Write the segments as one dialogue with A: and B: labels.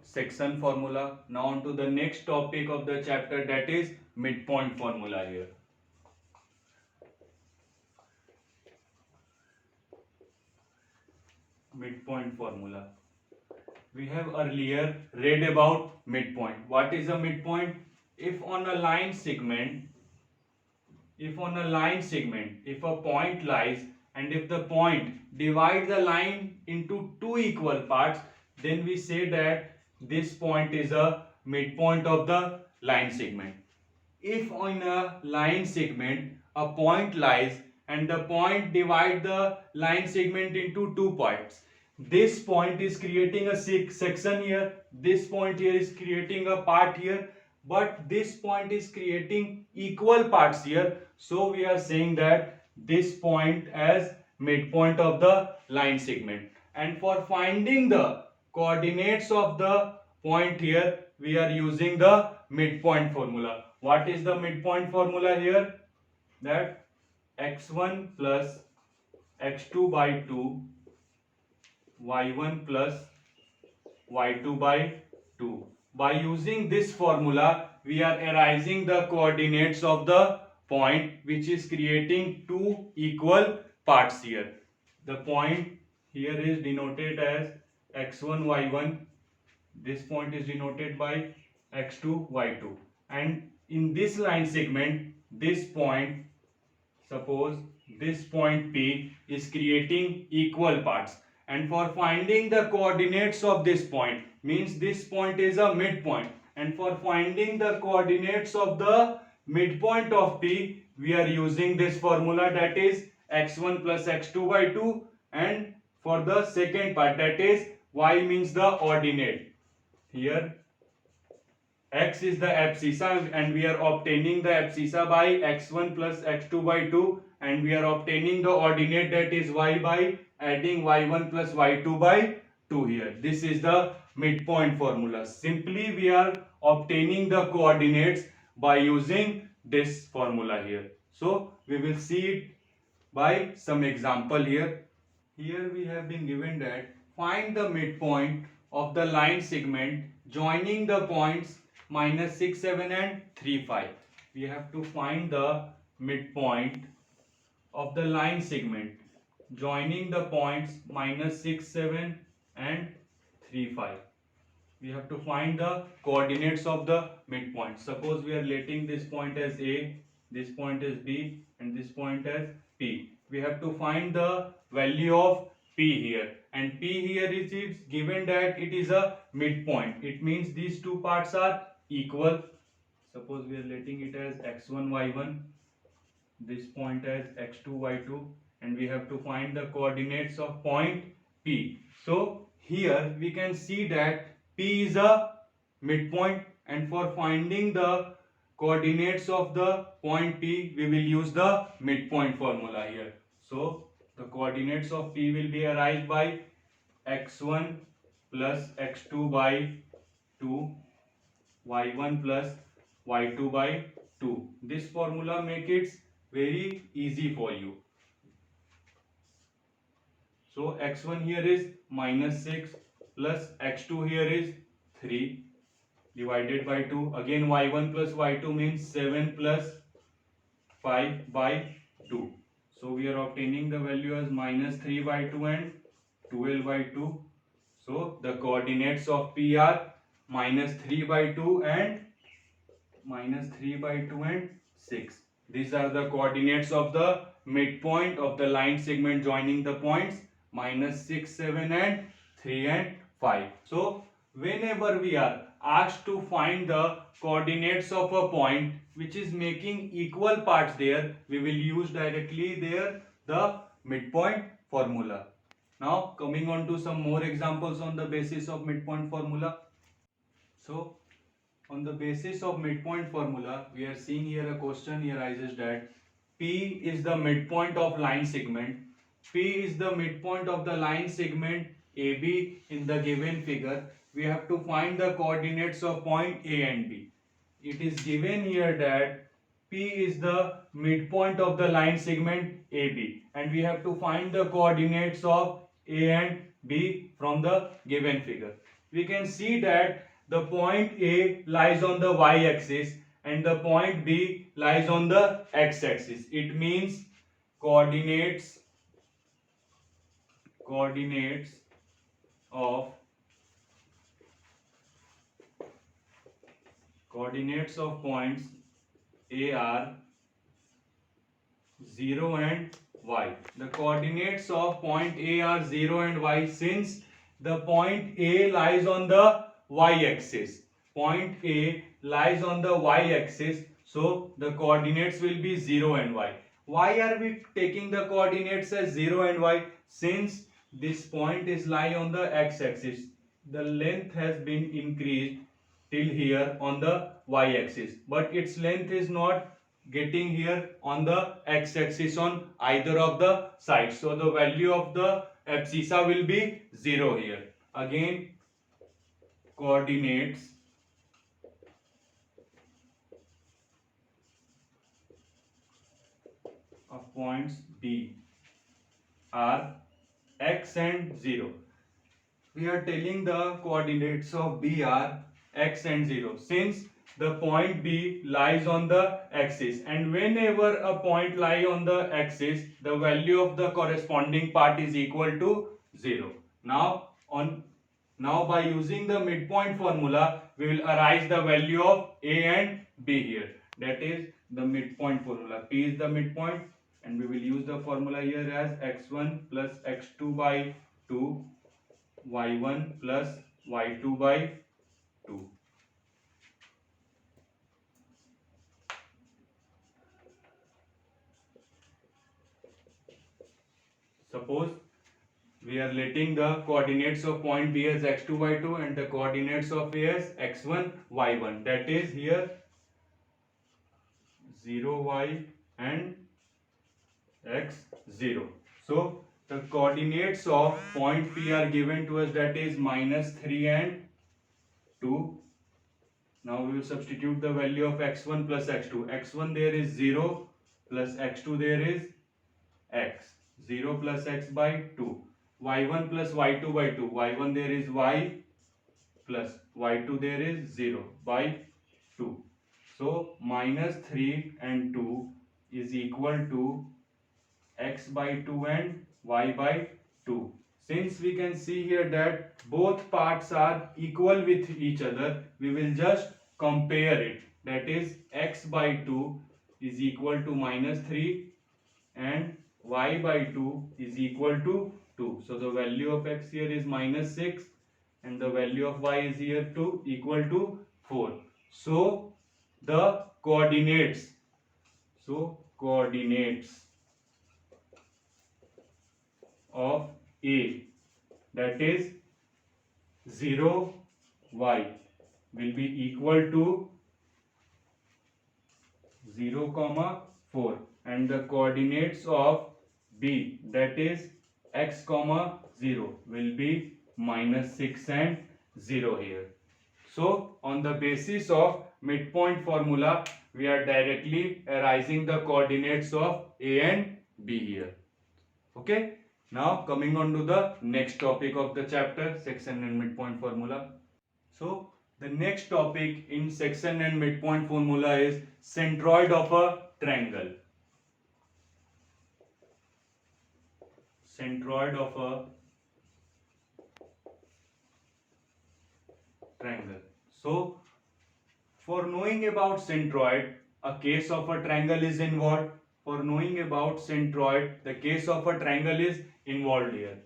A: section formula. Now on to the next topic of the chapter, that is midpoint formula here. Midpoint formula. We have earlier read about midpoint. What is a midpoint? If on a line segment, if a point lies and if the point divides the line into two equal parts, then we say that this point is a midpoint of the line segment. If on a line segment a point lies and the point divides the line segment into two parts, this point is creating a section here, this point here is creating a part here, but this point is creating equal parts here. So we are saying that this point as midpoint of the line segment. And for finding the coordinates of the point here, we are using the midpoint formula. What is the midpoint formula here? That x1 plus x2 by 2, y1 plus y2 by 2. By using this formula, we are arising the coordinates of the point which is creating two equal parts here. The point here is denoted as x1, y1. This point is denoted by x2, y2. And in this line segment, this point, suppose this point P is creating equal parts. And for finding the coordinates of this point, means this point is a midpoint, and for finding the coordinates of the midpoint of P, we are using this formula, that is x1 plus x2 by 2, and for the second part, that is y means the ordinate. Here x is the abscissa and we are obtaining the abscissa by x1 plus x2 by 2, and we are obtaining the ordinate, that is y, by adding y1 plus y2 by 2 here. This is the midpoint formula. Simply we are obtaining the coordinates by using this formula here. So we will see it by some example here. Here we have been given that find the midpoint of the line segment joining the points minus 6, 7 and 3, 5. We have to find the midpoint of the line segment joining the points minus 6, 7 and 3, 5. We have to find the coordinates of the midpoint. Suppose we are letting this point as A, this point as B and this point as P. We have to find the value of P here, and P here is given that it is a midpoint. It means these two parts are equal. Suppose we are letting it as x1, y1, this point as x2, y2, and we have to find the coordinates of point P. So here we can see that P is a midpoint, and for finding the coordinates of the point P, we will use the midpoint formula here. So the coordinates of P will be arrived by x1 plus x2 by 2, y1 plus y2 by 2. This formula makes it very easy for you. So x1 here is minus 6 plus x2 here is 3 divided by 2. Again y1 plus y2 means 7 plus 5 by 2. So we are obtaining the value as minus 3 by 2 and 12 by 2. So the coordinates of P are minus 3 by 2 and 6. These are the coordinates of the midpoint of the line segment joining the points minus 6, 7 and 3 and 5. So whenever we are asked to find the coordinates of a point which is making equal parts there, we will use directly there the midpoint formula. Now coming on to some more examples on the basis of midpoint formula. So on the basis of midpoint formula, we are seeing here a question arises that P is the midpoint of line segment. P is the midpoint of the line segment AB in the given figure. We have to find the coordinates of point A and B. It is given here that P is the midpoint of the line segment AB, and we have to find the coordinates of A and B from the given figure. we can see that the point A lies on the y-axis and the point B lies on the x-axis. It means coordinates of points A are 0 and y. The coordinates of point A are 0 and y since the point A lies on the y-axis. Point A lies on the y-axis, so the coordinates will be 0 and y. Why are we taking the coordinates as 0 and y? Since this point is lie on the x-axis, the length has been increased till here on the y-axis, but its length is not getting here on the x-axis on either of the sides. So the value of the abscissa will be 0 here. Again, coordinates of points B are x and 0. We are telling the coordinates of B are x and 0 since the point B lies on the axis, and whenever a point lie on the axis, the value of the corresponding part is equal to 0. Now by using the midpoint formula, we will arise the value of A and B here. That is the midpoint formula. P is the midpoint and we will use the formula here as x1 plus x2 by 2, y1 plus y2 by 2. Suppose we are letting the coordinates of point B as x2, y2 and the coordinates of A as x1, y1. That is here 0y and x0. So the coordinates of point P are given to us, that is -3 and 2. Now we will substitute the value of x1 plus x2. x1 there is 0 plus x2 there is x. 0 plus x by 2. y1 plus y2 by 2. y1 there is y plus y2 there is 0 by 2. So -3 and 2 is equal to x by 2 and y by 2. Since we can see here that both parts are equal with each other, we will just compare it. That is x by 2 is equal to -3 and y by 2 is equal to 2. So the value of x here is -6 and the value of y is here equal to 4. So the coordinates of A, that is 0 y, will be equal to 0 comma 4, and the coordinates of B, that is x comma 0, will be -6 and 0 here. So on the basis of midpoint formula, we are directly arising the coordinates of A and B here. Okay. Now coming on to the next topic of the chapter, section and midpoint formula. So the next topic in section and midpoint formula is centroid of a triangle. Centroid of a triangle. So for knowing about centroid, a case of a triangle is involved. For knowing about centroid, the case of a triangle is involved here.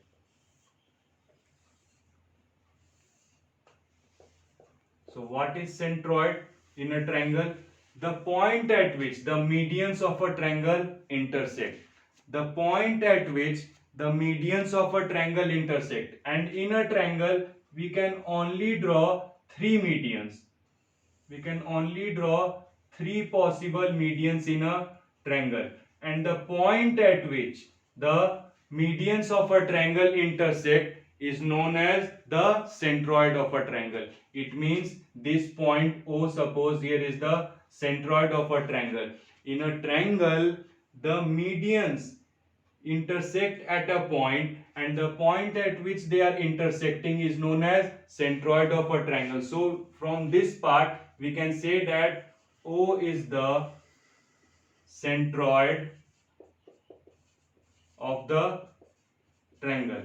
A: So what is centroid in a triangle? The point at which the medians of a triangle intersect. The point at which the medians of a triangle intersect. And in a triangle, we can only draw 3 medians. We can only draw 3 possible medians in a triangle, and the point at which the medians of a triangle intersect is known as the centroid of a triangle. It means this point O, suppose here, is the centroid of a triangle. In a triangle, the medians intersect at a point, and the point at which they are intersecting is known as centroid of a triangle. So from this part we can say that O is the centroid of the triangle.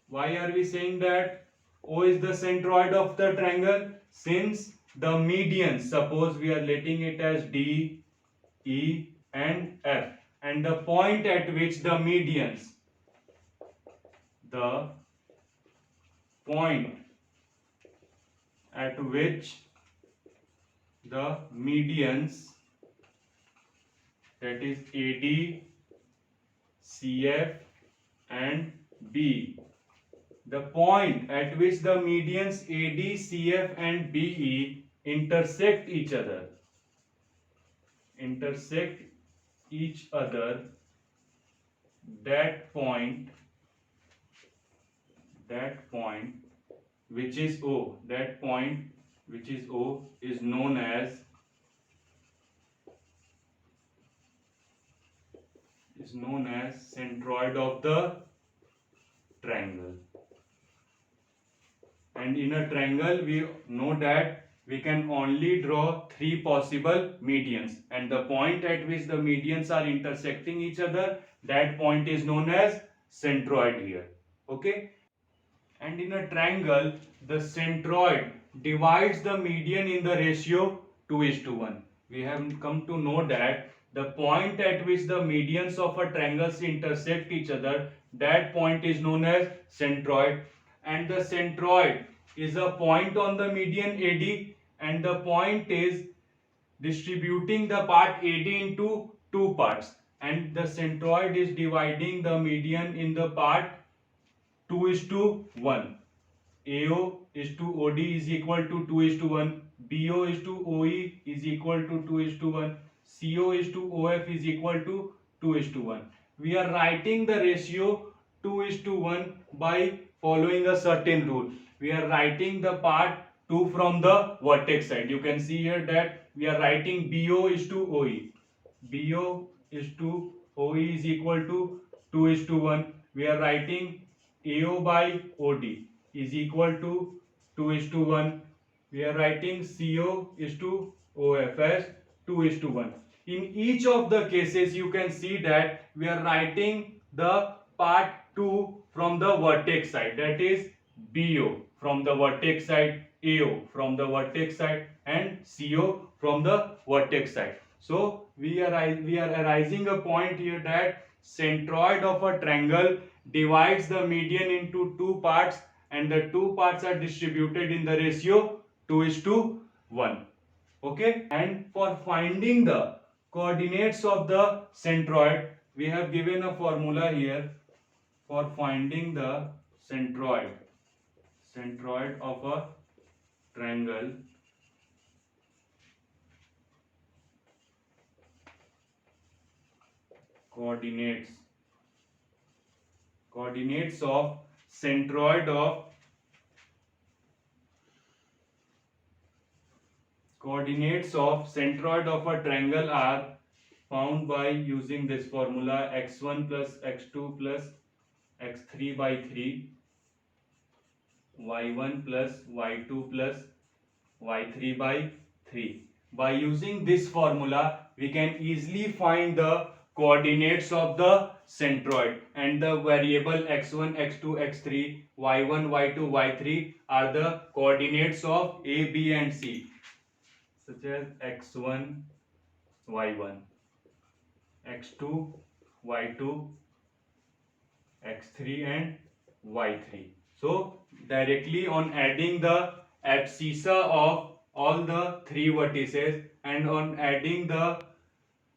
A: Why are we saying that O is the centroid of the triangle? Since the medians, suppose we are letting it as D, E and F, and the point at which the medians, the point at which the medians, that is AD, CF and B, the point at which the medians AD, CF and BE intersect each other, that point which is O, that point which is O is known as centroid of the triangle. And in a triangle we know that we can only draw three possible medians, and the point at which the medians are intersecting each other, that point is known as centroid here. Okay, and in a triangle the centroid divides the median in the ratio 2:1. We have come to know that the point at which the medians of a triangle intersect each other, that point is known as centroid, and the centroid is a point on the median AD, and the point is distributing the part AD into two parts, and the centroid is dividing the median in the part 2:1. AO is to OD is equal to 2:1, BO is to OE is equal to 2:1, CO is to OF is equal to 2:1. We are writing the ratio 2:1 by following a certain rule. We are writing the part 2 from the vertex side. You can see here that we are writing BO is to OE. BO is to OE is equal to 2:1. We are writing AO by OD is equal to 2:1. We are writing CO is to OF as 2:1. In each of the cases you can see that we are writing the part 2 from the vertex side, that is BO from the vertex side, AO from the vertex side and CO from the vertex side. So we are arising a point here that centroid of a triangle divides the median into two parts, and the two parts are distributed in the ratio 2:1. Okay, and for finding the coordinates of the centroid we have given a formula here for finding the centroid of a triangle. Coordinates of centroid of a triangle are found by using this formula: x1 plus x2 plus x3 by 3, y1 plus y2 plus y3 by 3. By using this formula we can easily find the coordinates of the centroid, and the variable x1, x2, x3, y1, y2, y3 are the coordinates of A, B and C, such as x1, y1, x2, y2, x3 and y3. So directly on adding the abscissa of all the three vertices and on adding the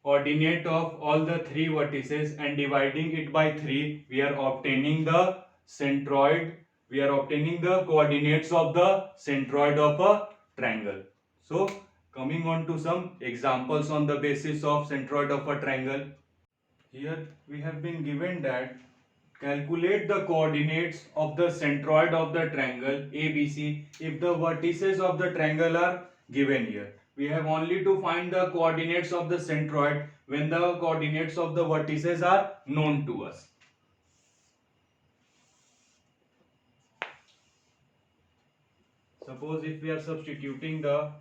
A: coordinate of all the three vertices and dividing it by 3, we are obtaining the centroid, we are obtaining the coordinates of the centroid of a triangle. So coming on to some examples on the basis of centroid of a triangle. Here we have been given that calculate the coordinates of the centroid of the triangle ABC if the vertices of the triangle are given here. We have only to find the coordinates of the centroid when the coordinates of the vertices are known to us. Suppose if we are substituting the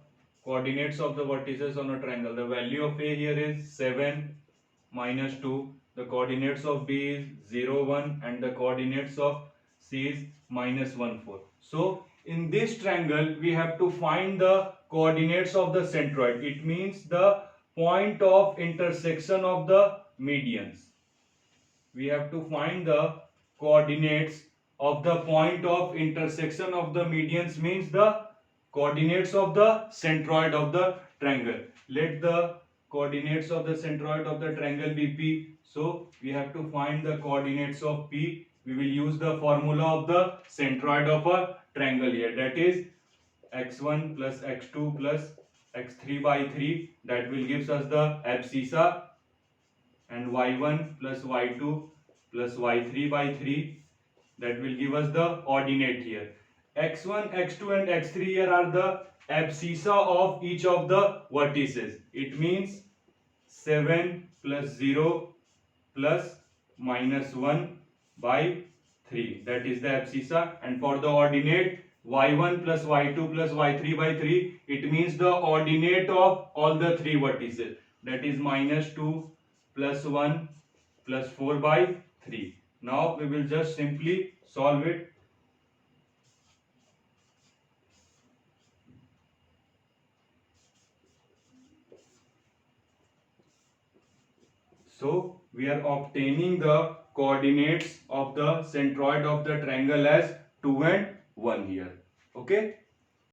A: coordinates of the vertices on a triangle, the value of A here is 7 minus 2, the coordinates of B is 0 1, and the coordinates of C is minus 1 4. So in this triangle we have to find the coordinates of the centroid. It means the point of intersection of the medians. We have to find the coordinates of the point of intersection of the medians, means the coordinates of the centroid of the triangle. Let the coordinates of the centroid of the triangle be P. So we have to find the coordinates of P. We will use the formula of the centroid of a triangle here, that is x1 plus x2 plus x3 by 3, that will gives us the abscissa, and y1 plus y2 plus y3 by 3, that will give us the ordinate here. x1, x2 and x3 here are the abscissa of each of the vertices. It means 7 plus 0 plus minus 1 by 3, that is the abscissa. And for the ordinate y1 plus y2 plus y3 by 3, it means the ordinate of all the three vertices, that is minus 2 plus 1 plus 4 by 3. Now we will just simply solve it. So we are obtaining the coordinates of the centroid of the triangle as 2 and 1 here. Okay.